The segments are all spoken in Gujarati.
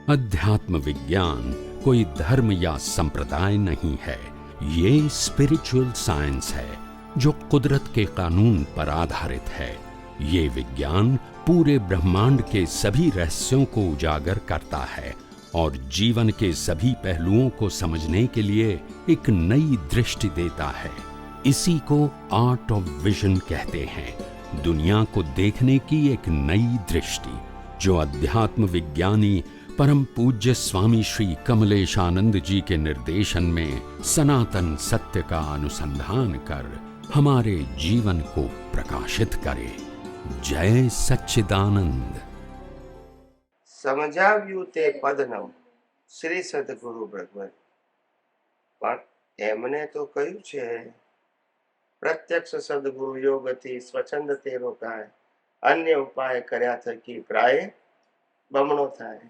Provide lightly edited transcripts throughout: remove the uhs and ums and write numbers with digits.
अध्यात्म विज्ञान कोई धर्म या संप्रदाय नहीं है, ये स्पिरिचुअल साइंस है जो कुदरत के कानून पर आधारित है। ये विज्ञान पूरे ब्रह्मांड के सभी रहस्यों को उजागर करता है और जीवन के सभी पहलुओं को समझने के लिए एक नई दृष्टि देता है। इसी को आर्ट ऑफ विजन कहते हैं, दुनिया को देखने की एक नई दृष्टि, जो अध्यात्म विज्ञानी परम पूज्य स्वामी श्री कमलेशानंद जी के निर्देशन में सनातन सत्य का अनुसंधान कर हमारे जीवन को प्रकाशित करे। जय सच्चिदानंद। સમજાવ્યું તે પદનમ શ્રી સદગુરુ ભગવત. પણ એમને તો કહ્યું છે પ્રત્યક્ષ સદગુરુ યોગથી સ્વચ્છંદ તે રોકાય, અન્ય ઉપાય કર્યા થકી પ્રાય બમણો થાય.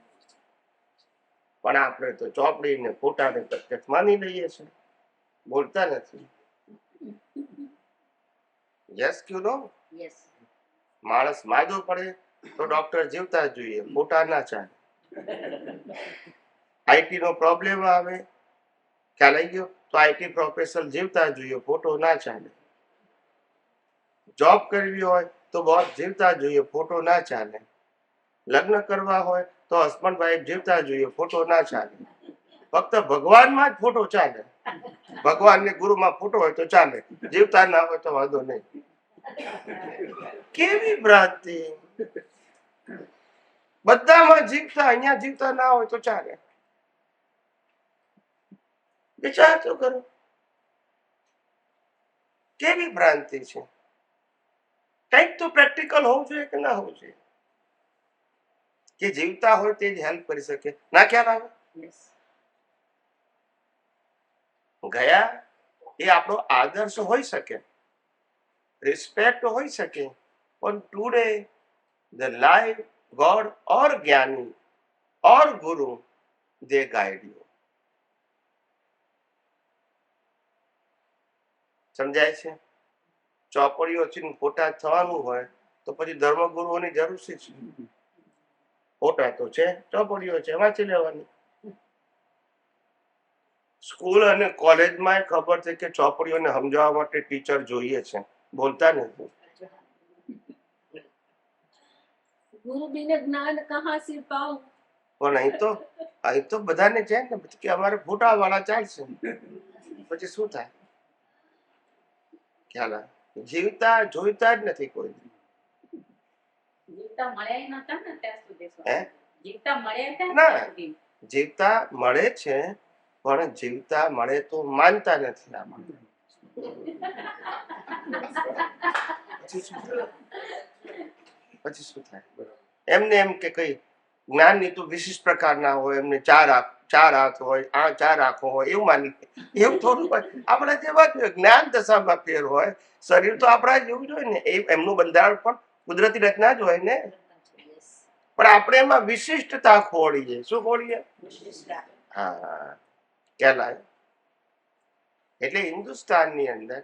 પણ આપણે તો ચોપડીને ફોટાને પ્રત્યક્ષ માની લઈએ છીએ, બોલતા નથી. યસ ક્યુ નો? માણસ માદો પડે તો ડોક્ટર જીવતા જ જોઈએ, ફોટા ના ચાલે. આઈટી નો પ્રોબ્લેમ આવે, ખ્યાલ આવી ગયો, તો આઈટી પ્રોફેસર જીવતા જ જોઈએ, ફોટો ના ચાલે. જોબ કરવી હોય તો બોસ જીવતા જ જોઈએ, ફોટો ના ચાલે. લગ્ન કરવા હોય તો હસબન્ડ વાઈફ જીવતા જ જોઈએ, ફોટો ના ચાલે. ફક્ત ભગવાનમાં જ ફોટો ચાલે. ભગવાન ને ગુરુમાં ફોટો હોય તો ચાલે, જીવતા ના હોય તો વાંધો નહીં. કેવી ભ્રાંતિ! બધામાં જીવતા, અહીંયા જીવતા ના હોય તો ચાલે. વિચાર તો કરો, કેવી ભ્રાંતિ છે. કંઈક તો પ્રેક્ટિકલ હોવું જોઈએ કે ના હોવું જોઈએ, કે જીવતા હોય તે જ હેલ્પ કરી શકે. ના ખ્યાલ આવે? ગયા એ આપણો આદર્શ હોઈ શકે, રિસ્પેક્ટ હોઈ શકે, પણ ટુડે ધ લાઈફ ગોડ ઓર જ્ઞાની ઓર ગુરુ દે ગાઈડ યુ. સમજાય છે? ચોપડીઓ છે ફોટા થવાનું હોય તો પછી ધર્મગુરુઓની જરૂર છે. ફોટા તો છે, ચોપડીઓ છે, વાંચી લેવાની. સ્કૂલ અને કોલેજમાં ખબર છે કે ચોપડીઓને સમજાવવા માટે ટીચર જોઈએ છે, બોલતા નથી. ગુરુ બિન જ્ઞાન કહા સે પાઉં. પણ અહીં તો બધાને છે ને કે અમારે ફોટા વાળા ચાલશે, પછી શું થાય? ખ્યાલ આવે? જીવતા જોઈતા જ નથી કોઈ. જીવતા મળ્યા નતા ને ત્યાં સુધી. હે? જીવતા મળ્યા હતા ના, ત્યાં સુધી. જીવતા મળે છે, પણ જીવતા મળે તો માનતા નથી. પછી શું થાય? એમને એમ કે કઈ જ્ઞાનની તો વિશિષ્ટ પ્રકારના હોય, એમને ચાર હાથ હોય, આ ચાર આંખો હોય, એવું માની. એવું થોડું હોય. આપણા જેવા જ જ્ઞાન દશામાં ફેર હોય. શરીર તો આપણા જેવું જ હોય ને, એમનું બંધારણ પણ કુદરતી રચના જ હોય ને. પણ આપણે એમાં વિશિષ્ટતા ખોડીએ. શું ખોડીએ? હા, ખ્યાલ આવે? એટલે હિન્દુસ્તાનની અંદર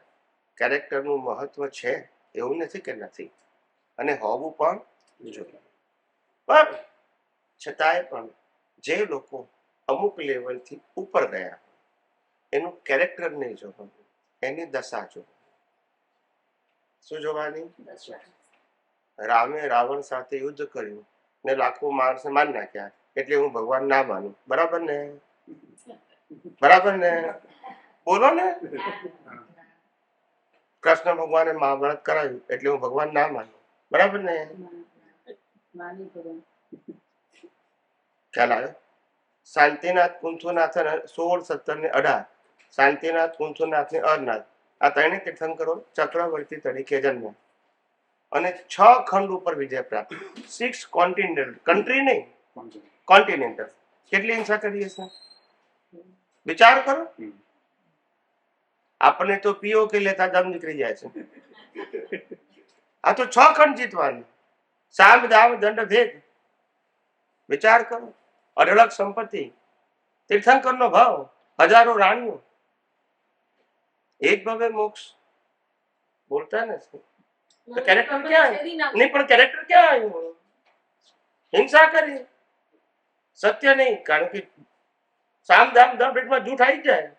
કેરેક્ટરનું મહત્વ છે, એવું નથી કે નથી, અને હોવું પણ જોઈએ. પણ છતાંય પણ જે લોકો અમુક લેવલથી ઉપર ગયા, એનું કેરેક્ટર નહીં જોવાનું, એની દશા જોવાની. શું જોવાની? રામે રાવણ સાથે યુદ્ધ કર્યું ને લાખો માણસ મારી નાખ્યા, એટલે હું ભગવાન ના માનું. બરાબર ને? બરાબર ને? બોલો ને. કૃષ્ણ ભગવાને મહાભારત કરાવ્યું એટલે હું ભગવાન ના માનું. બરાબર ને? ખ્યાલ આવ્યો? શાંતિનાથ, કુંથુનાથ, 16, 17 ને 18. શાંતિનાથ, કુંથુનાથ ને અરનાથ, આ ત્રણે તીર્થંકરો ચક્રવર્તી તરીકે જન્મ્યા અને 6 ખંડ ઉપર વિજય પ્રાપ્ત. 6 કોન્ટિનેન્ટલ, કન્ટ્રી નહીં, કોન્ટિનેન્ટલ. કેટલી હિંસા કરી હશે? વિચાર કરો. આપણને તો પીઓ કે લેતા દમ નીકળી જાય છે. આ તો 6 ખંડ જીતવાનું. સામ દામ દંડ ભેદ. વિચાર કરો. અઢળક સંપત્તિ, તીર્થંકર નો ભાવ, હજારો રાણીઓ, એક ભવે મોક્ષ. બોલતા નથી. તો કેરેક્ટર ક્યાં? નહીં, પણ કેરેક્ટર ક્યાં આવ્યું? હિંસા કરી. સત્ય નહીં, કારણ કે સામ દામ દમ પેટમાં જૂઠ આવી જાય.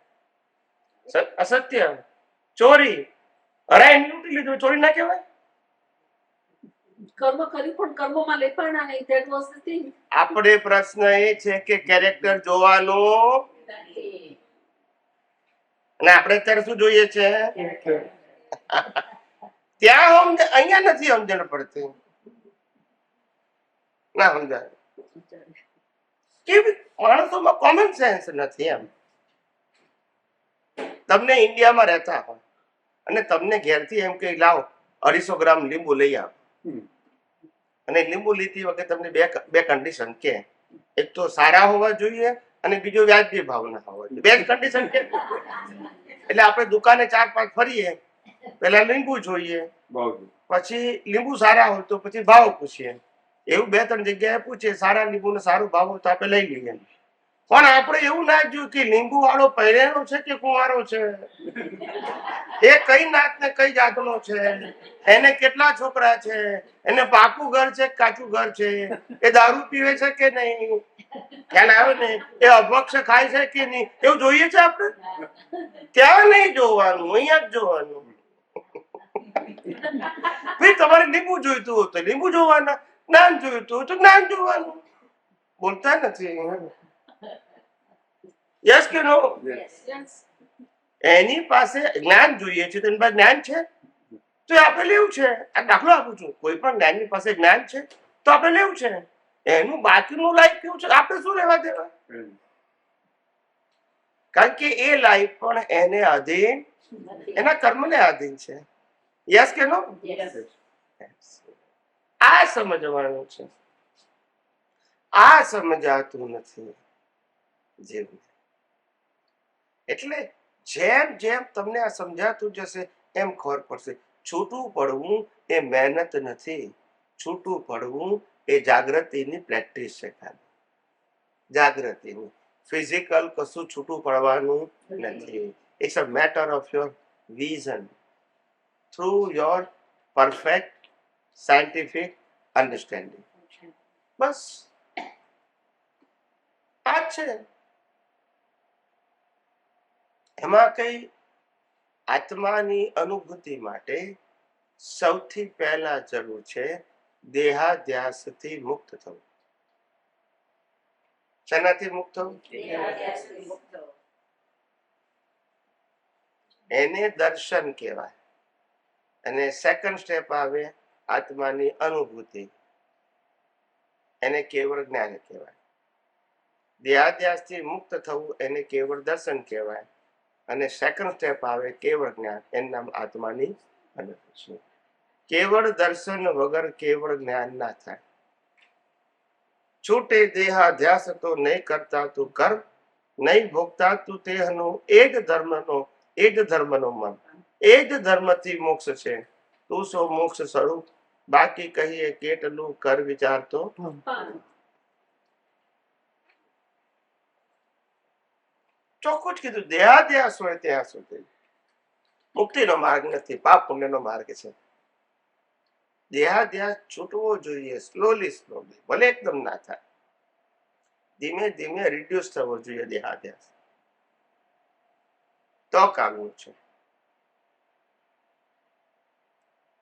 અસત્ય, ચોરી, હરાઈને લૂંટી લીધું, ચોરી ના કહેવાય? કર્મ કર્યું પણ કર્મમાં લેપાણા નહીં. That was the thing. આપણે પ્રશ્ન એ છે કે કેરેક્ટર જોવાનું, અને આપણે અત્યારે શું જોઈએ છે? ત્યાં અહીંયા નથી સમજણ પડતી. ના સમજાય કે માણસોમાં કોમન સેન્સ નથી. એમ તમને ઇન્ડિયામાં રહેતા હોય અને તમને ઘેરથી એમ કે લાવો 250 ગ્રામ લીંબુ લઈ આવો, અને લીંબુ લીધી વખતે તમને બે કન્ડિશન કે, એક તો સારા હોવા જોઈએ અને બીજો વ્યાજબી ભાવના હોવા જોઈએ. બે કન્ડિશન કે એટલે આપણે દુકાને 4-5 ફરીએ, પેલા લીંબુ જોઈએ, પછી લીંબુ સારા હોય તો પછી ભાવ પૂછીએ. એવું 2-3 જગ્યાએ પૂછીએ, સારા લીંબુ ને સારો ભાવ હોય તો આપણે લઈ લઈએ. પણ આપણે એવું ના જોયું કે લીંબુ વાળો પહેરેલો છે કે કુંવારો છે, એ કઈ નાત ને કઈ જાતનો છે, એને કેટલા છોકરા છે, એને પાકું ઘર છે કે કાચું ઘર છે, એ દારૂ પીવે છે કે નહીં, ખ્યાલ આવે ને, એ અભક્ષ ખાય છે કે નહીં, એવું જોઈએ છે આપણે? ત્યાં નહીં જોવાનું, અહીંયા જ જોવાનું. ભાઈ તમારે લીંબુ જોઈતું હોય તો લીંબુ જોવાના, જ્ઞાન જોઈતું હોય તો જ્ઞાન જોવાનું. બોલતા નથી. યસ કે નો? Yes. એની પાસે જ્ઞાન જોઈએ છે, તેની પાસે જ્ઞાન છે તો આપણે લેવું છે. આ દાખલો આપું છું, કોઈ પણ જ્ઞાનની પાસે જ્ઞાન છે તો આપણે લેવું છે. એનું બાકીનું લાઈફ કેવું છે આપણે શું લેવા દેવા? કારણ કે એ લાઈફ પણ એને આધીન, એના કર્મને આધીન છે. યસ કે નો? આ સમજવાનું છે. આ સમજાતું નથી જેવું. એટલે જેમ જેમ તમને આ સમજાતું જશે એમ ખબર પડશે. છૂટું પડવું એ મહેનત નથી, છૂટું પડવું એ જાગૃતિની પ્રેક્ટિસ છે. ખાલી જાગૃતિની, ફિઝિકલ કશું છૂટું પડવાનું નથી. It's a matter of your vision through your perfect scientific understanding. બસ આ છે. એમાં કઈ આત્માની અનુભૂતિ માટે સૌથી પહેલા જરૂર છે દેહાધ્યાસથી મુક્ત થવું. શેનાથી મુક્ત થવું? એને દર્શન કહેવાય. અને સેકન્ડ સ્ટેપ આવે આત્માની અનુભૂતિ, એને કેવળ જ્ઞાન કહેવાય. દેહાધ્યાસથી મુક્ત થવું એને કેવળ દર્શન કહેવાય. અને સેકન્ડ સ્ટેપ આવે કેવળ જ્ઞાન, એનું નામ આત્માની અનુભૂતિ. કેવળ દર્શન વગર કેવળ જ્ઞાન ના થાય. છૂટે દેહાધ્યાસ તો નહીં કરતા તું કર્મ, નહીં ભોગતા તું તેહનો એ જ ધર્મનો મન. એ જ ધર્મથી મોક્ષ છે. તું સો મોક્ષ સ્વરૂપ, બાકી કહીએ કેટલું કર વિચાર તો. ચોખ્ખું જ કીધું, દેહાધ્યાસ હોય ત્યાં સુધી મુક્તિનો માર્ગ નથી, પાપ પુણ્યનો માર્ગ છે. દેહાધ્યાસ છૂટવો જોઈએ, સ્લોલી, ભલે એકદમ ના થાય, ધીમે ધીમે રિડ્યુસ થવો જોઈએ દેહાધ્યાસ, તો કામનું છે.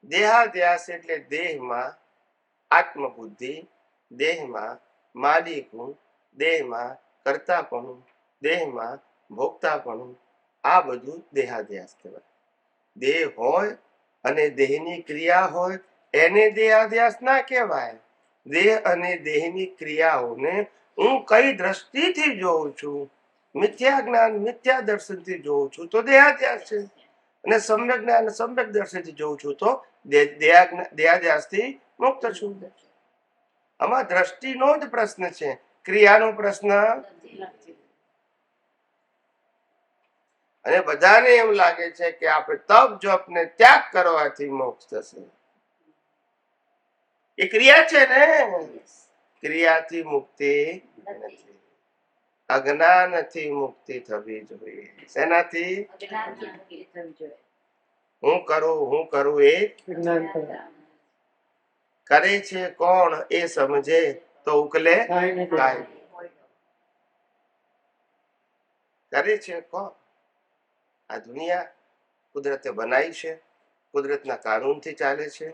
દેહાધ્યાસ એટલે દેહમાં આત્મબુદ્ધિ, દેહમાં માલિકું, દેહમાં કર્તાપણું, દેહમાં ભોગતાપણું, આ બધું દેહાધ્યાસ કહેવાય. દેહ હોય અને દેહની ક્રિયા હોય એને દેહાધ્યાસ ના કહેવાય. દેહ અને દેહની ક્રિયાઓને હું કઈ દ્રષ્ટિથી જોઉં છું, મિથ્યા જ્ઞાન મિથ્યા દર્શનથી જોઉં છું તો દેહાધ્યાસ છે, અને સમ્યક જ્ઞાન સમ્યક દર્શનથી જોઉં છું તો દેહાધ્યાસથી મુક્ત છું. આમાં દ્રષ્ટિનો જ પ્રશ્ન છે, ક્રિયાનો પ્રશ્ન. અને બધાને એમ લાગે છે કે આપણે તપ જપ ને ત્યાગ કરવાથી મોક્ષ થશે. એ ક્રિયા છે ને, ક્રિયાથી મુક્તિ નથી. અજ્ઞાનથી મુક્તિ થવી જોઈએ. શેનાથી? હું કરું એ કરે છે કોણ એ સમજે તો ઉકલે કાંઈ. કરે છે કોણ? આ દુનિયા કુદરતે બનાવી છે, કુદરતના કાનૂનથી ચાલે છે,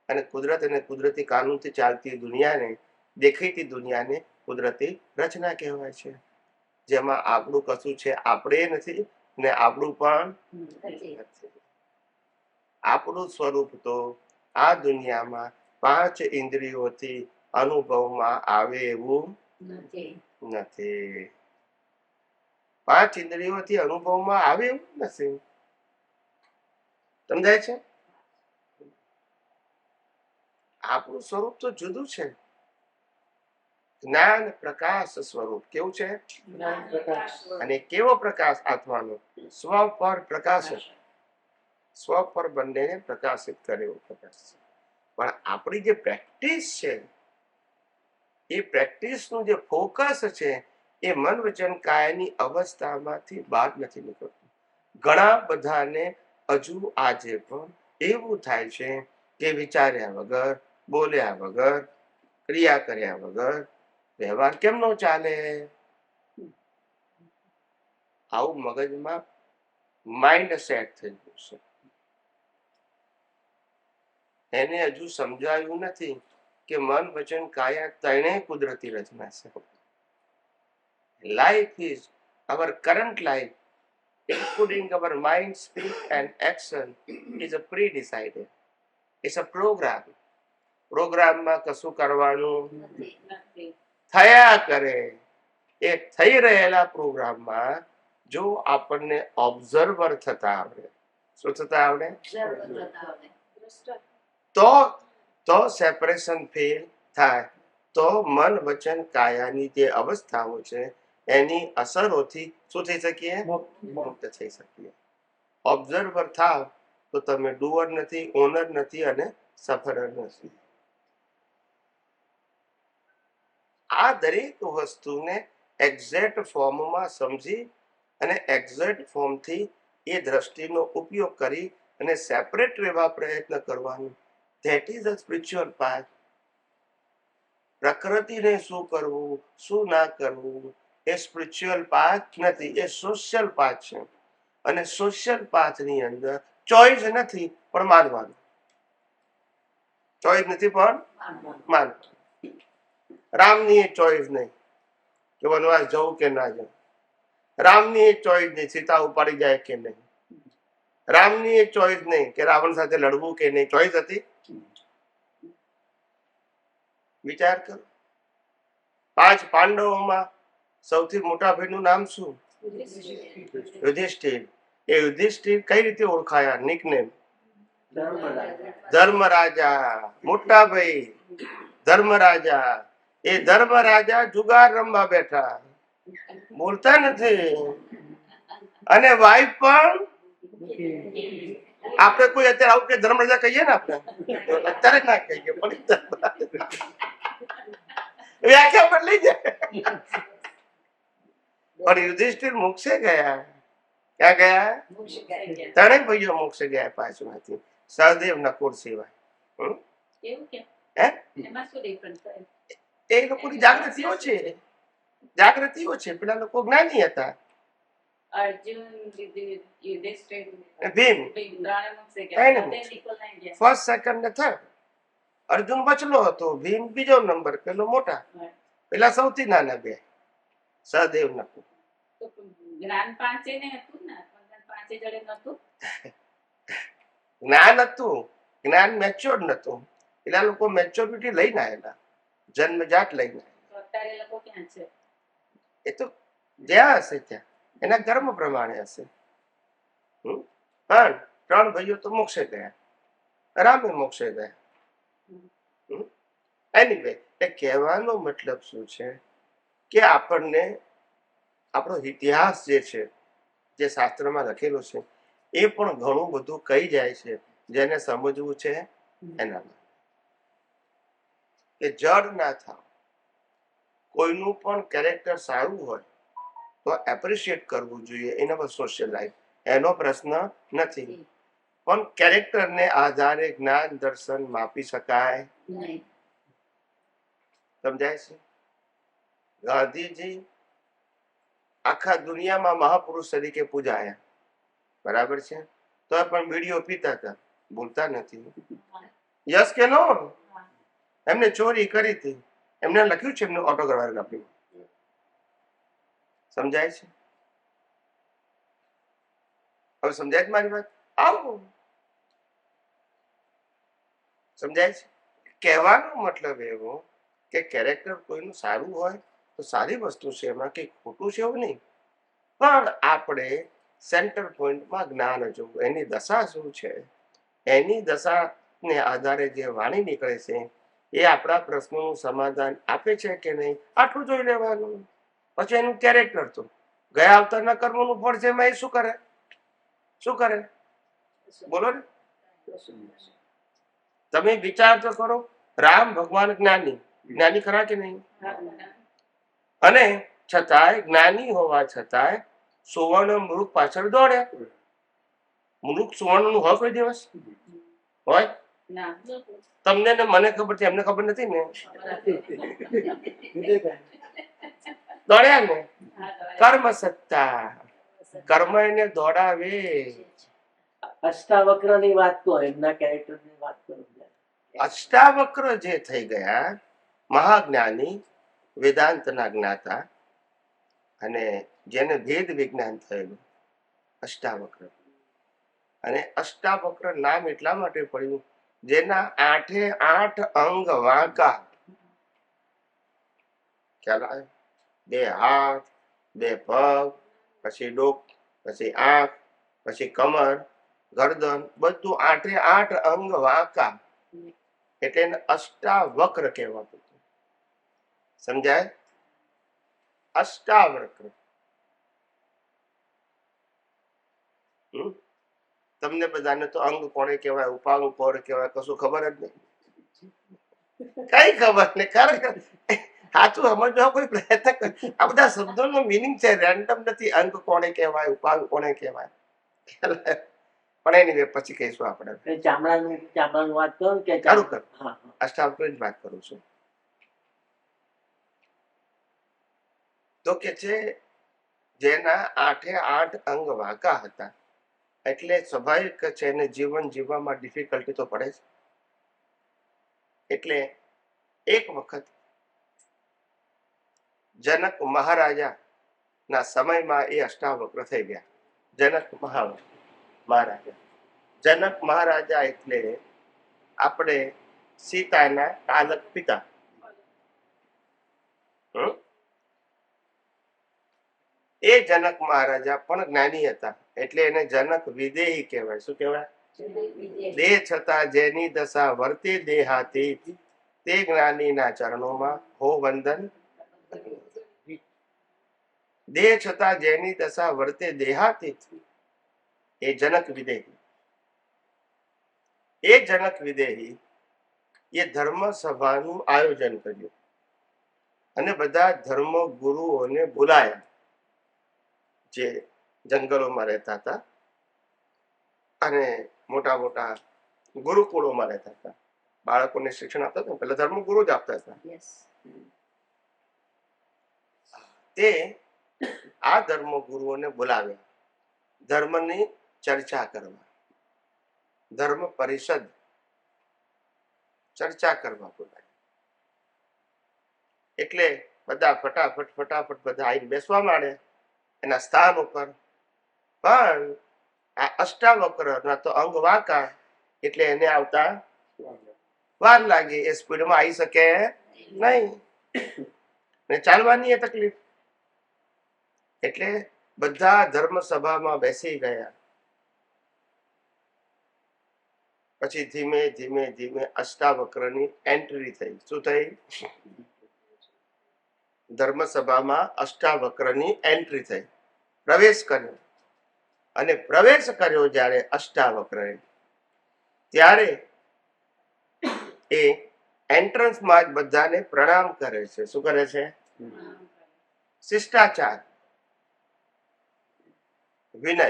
અને કુદરત અને કુદરતી કાનૂનથી ચાલતી દુનિયાને, દેખાતી દુનિયાને કુદરતી રચના કહેવાય છે, જેમાં આપણું કશું છે આપણે નથી ને આપણું પણ નથી. આપણું સ્વરૂપ તો આ દુનિયામાં 5 ઇન્દ્રિયોથી અનુભવમાં આવે એવું નથી. 5 ઇન્દ્રિયોથી અનુભવમાં આવે એવું નથી. સમજાય છે? આપણું સ્વરૂપ તો જુદું છે. જ્ઞાન પ્રકાશ સ્વરૂપ. કેવું છે? અને કેવો પ્રકાશ? આત્માનો સ્વ પર પ્રકાશ. સ્વ પર બંનેને પ્રકાશિત કરે એવો પ્રકાશ છે. પણ આપણી જે પ્રેક્ટિસ છે, એ પ્રેક્ટિસનું જે ફોકસ છે, એ મન વચન કાયાની અવસ્થામાંથી બહાર નથી નીકળતું. ઘણા બધાને હજુ આજે પણ એવું થાય છે કે વિચાર્યા વગર, બોલ્યા વગર, ક્રિયા કર્યા વગર વ્યવહાર કેમ નો ચાલે? આવું મગજમાં માઇન્ડ સેટ થઈ ગયું છે. એને હજુ સમજાયું નથી કે મન વચન કાયા ત્રણેય કુદરતી રચના છે. Life is our current life, including our mind, speech and action, is a pre-decided. It's a program. પ્રોગ્રામમાં કશું કરવાનું થયા કરે. એ થઈ રહેલા પ્રોગ્રામમાં જો આપણને ઓબ્ઝર્વર થતા આવડે, શું થતા આવડે? તો સેપરેશન ફેલ થાય. તો મન વચન કાયાની જે અવસ્થાઓ છે એની અસરોથી શું થઈ શકીએ? મુક્ત થઈ શકીએ. ઓબ્ઝર્વર થાવ તો તમે ડુઅર નથી, ઓનર નથી અને સફરર નથી. આ દરેક વસ્તુને એક્ઝેક્ટ ફોર્મમાં સમજી અને એક્ઝેક્ટ ફોર્મથી એ દ્રષ્ટિનો ઉપયોગ કરી અને સેપરેટ રહેવા પ્રયત્ન કરવાનું. That is a spiritual path. પ્રકૃતિને શું કરવું, શું ના કરવું, એ સ્પિરિચ્યુઅલ પાથ નથી, એ સોશિયલ પાથ છે. અને સોશિયલ પાથની અંદર ચોઈસ નથી પણ માનવાનું. ચોઈસ નથી પણ માનવાનું. રામની એ ચોઈસ નહીં કે વનવાસ જવું કે ના જવું. રામની એ ચોઈસ નહીં સીતા ઉપાડી જાય કે નહીં. રામની એ ચોઈસ નહીં કે રાવણ સાથે લડવું કે નહીં. ચોઈસ હતી? વિચાર કરો. 5 પાંડવોમાં સૌથી મોટા ભાઈનું નામ શું? યુધિષ્ઠિર. એ યુધિષ્ઠિર કઈ રીતે ઓળખાયા? નિકનેમ ધર્મરાજા. મોટા ભાઈ ધર્મરાજા. એ ધર્મરાજા જુગાર રમવા બેઠા, બોલતા નથી. અને વાઈફ પણ, આપણે કોઈ અત્યારે આવું કે ધર્મરાજા કહીએ ને, આપણે અત્યારે ના કહીએ પણ વ્યાખ્યા બદલી જાય. પણ યુધિષ્ઠિર મોક્ષે ગયા. ક્યાં ગયા? ત્રણેય ભાઈઓ મોક્ષે ગયા પાછળથી, સહદેવ નકુર સિવાય. એ લોકોની જાગૃતિઓ છે, જાગૃતિઓ છે. પેલા લોકો જ્ઞાની હતા. ભીમ ફર્સ્ટ, સેકન્ડ ને થર્ડ. અર્જુન બચલો હતો, ભીમ બીજો નંબર, પેલો મોટા. પેલા સૌથી નાના બે, સહદેવ નકુર. જ્ઞાન હતું, જ્ઞાન મેચ્યોર નતું. પેલા લોકો મેચ્યોરિટી લઈને આવેલા, જન્મજાત લઈને. એ તો જ્યાં હશે ત્યાં એના કર્મ પ્રમાણે હશે. પણ 3 ભાઈઓ તો મોક્ષે ગયા, રામે મોક્ષે ગયા. એનીવે, એ કહેવાનો મતલબ શું છે કે આપણને આપણો ઇતિહાસ જે છે, જે શાસ્ત્રમાં લખેલો છે, એ પણ ઘણું બધું કહી જાય છે. જેને સમજવું છે એના કે જડ ના થાવ. કોઈનું પણ કેરેક્ટર સારું હોય તો એપ્રિશિએટ કરવું જોઈએ. એના પર સોશિયલ લાઈફ એનો પ્રશ્ન નથી. પણ કેરેક્ટરને આધારે જ્ઞાન દર્શન માપી શકાય નહીં. સમજાય છે? ગાંધીજી આખા દુનિયામાં મહાપુરુષ તરીકે પૂજાયા, બરાબર છે, તો પણ બીડીઓ પીતા હતા, ભૂલતા નથી. યસ કે નો? એમને ચોરી કરી હતી, એમને લખ્યું છે એમનું ઓટોગ્રાફી. સમજાય છે? હવે સમજાય છે મારી વાત? આવો સમજાય છે? કહેવાનો મતલબ એવો કે કેરેક્ટર કોઈનું સારું હોય તો સારી વસ્તુ છે, એમાં કઈ ખોટું છે એવું નહીં, પણ આપણે સેન્ટર પોઈન્ટમાં જ્ઞાન જોવું, એની દશા શું છે, એની દશાને આધારે જે વાણી નીકળે છે એ આપણા પ્રશ્નોનું સમાધાન આપે છે કે નહીં, આટલું જોઈ લેવાનું. પછી એનું કેરેક્ટર તો ગયા અવતારના કર્મોનું ફળ છે, એમાં એ શું કરે? શું કરે? બોલો ને. તમે વિચાર તો કરો, રામ ભગવાન જ્ઞાની, જ્ઞાની ખરા કે નહીં? અને છતાંય જ્ઞાની હોવા છતાંય સુવર્ણ મૃગ પાછળ દોડે. મૃગ સુવર્ણ નું હોય કોઈ દિવસ? હોય? તમને ને મને ખબર છે, એમને ખબર નથી ને. દોડ્યા ને. કર્મ સત્તા, કર્મ એને દોડાવે. અષ્ટાવક્ર ની વાત કરો, એમના કેરેક્ટર ની વાત કરો. અષ્ટાવક્ર જે થઈ ગયા, મહાજ્ઞાની, વેદાંતના જ્ઞાતા, અને જેને વેદ વિજ્ઞાન થયેલું, અષ્ટાવક્ર. અને અષ્ટાવક્ર નામ એટલા માટે પડ્યું જેના 8 અંગ વાંકા. ખ્યાલ આવે? 2 હાથ, 2 પગ, પછી ડોક, પછી આંખ, પછી કમર, ગરદન, બધું 8 અંગ વાંકા, એટલે એને અષ્ટાવક્ર કહેવાતું. સમજાય? અષ્ટાવક્ર. તમને બધાને તો અંગ કોને કહેવાય, ઉપાંગ કોને કહેવાય, કશું ખબર જ નહીં. કઈ ખબર નહીં. ખરેખર સાચું સમજવા કોઈ પ્રયત્ન કરે. આ બધા શબ્દોનો મિનિંગ છે, રેન્ડમ નથી. અંગ કોને કહેવાય, ઉપાંગ કોને કહેવાય, પણ એની પછી કહીશું આપણે. ચામડાનું વાત કરો કે ચાલુ કર. અષ્ટાવક્રની વાત કરું છું. તો કે છે જેના 8 અંગ વાંકા હતા, એટલે સ્વાભાવિક છે એને જીવન જીવવામાં ડિફિકલ્ટી તો પડે જ. એટલે એક વખત જનક મહારાજા ના સમયમાં એ અષ્ટાવક્ર થઈ ગયા. જનક મહારાજા, જનક મહારાજા એટલે આપણે સીતાના પાલક પિતા. એ જનક મહારાજા પણ જ્ઞાની હતા, એટલે એને જનક વિદેહી કહેવાય. શું કહેવાય? દેહ છતાં જેની દશા વર્તે દેહાતી, તે જ્ઞાનીના ચરણોમાં હો વંદન. દેહ છતાં જેની દશા વર્તે દેહાતી, એ જનક વિદેહી. એ જનક વિદેહી એ ધર્મ સભાનું આયોજન કર્યું અને બધા ધર્મ ગુરુઓને બોલાયા, જે જંગલોમાં રહેતા હતા અને મોટા મોટા ગુરુકુળોમાં રહેતા હતા. બાળકોને શિક્ષણ આપતા હતા, પેલા ધર્મ ગુરુ જ આપતા હતા. તે આ ધર્મ ગુરુઓને બોલાવ્યા ધર્મની ચર્ચા કરવા, ધર્મ પરિષદ ચર્ચા કરવા બોલાવ્યા. એટલે બધા ફટાફટ બધા આવીને બેસવા માંડ્યા એના સ્થાન ઉપર. પણ આ અષ્ટાવક્ર ના તો અંગ વાંકા, એટલે એને આવતા વાર લાગી. એ સ્પીડમાં આવી શકે નહીં ને ચાલવાની એ તકલીફ. એટલે બધા ધર્મ સભામાં બેસી ગયા. પછી ધીમે ધીમે અષ્ટાવક્રની એન્ટ્રી થઈ. શું થઈ? ધર્મ સભામાં અષ્ટાવક્રની એન્ટ્રી થઈ, પ્રવેશ કર્યો. અને પ્રવેશ કર્યો જ્યારે અષ્ટાવક્રએ, ત્યારે એ એન્ટ્રન્સમાં જ બધાને પ્રણામ કરે છે. શું કરે છે? શિષ્ટાચાર, વિનય.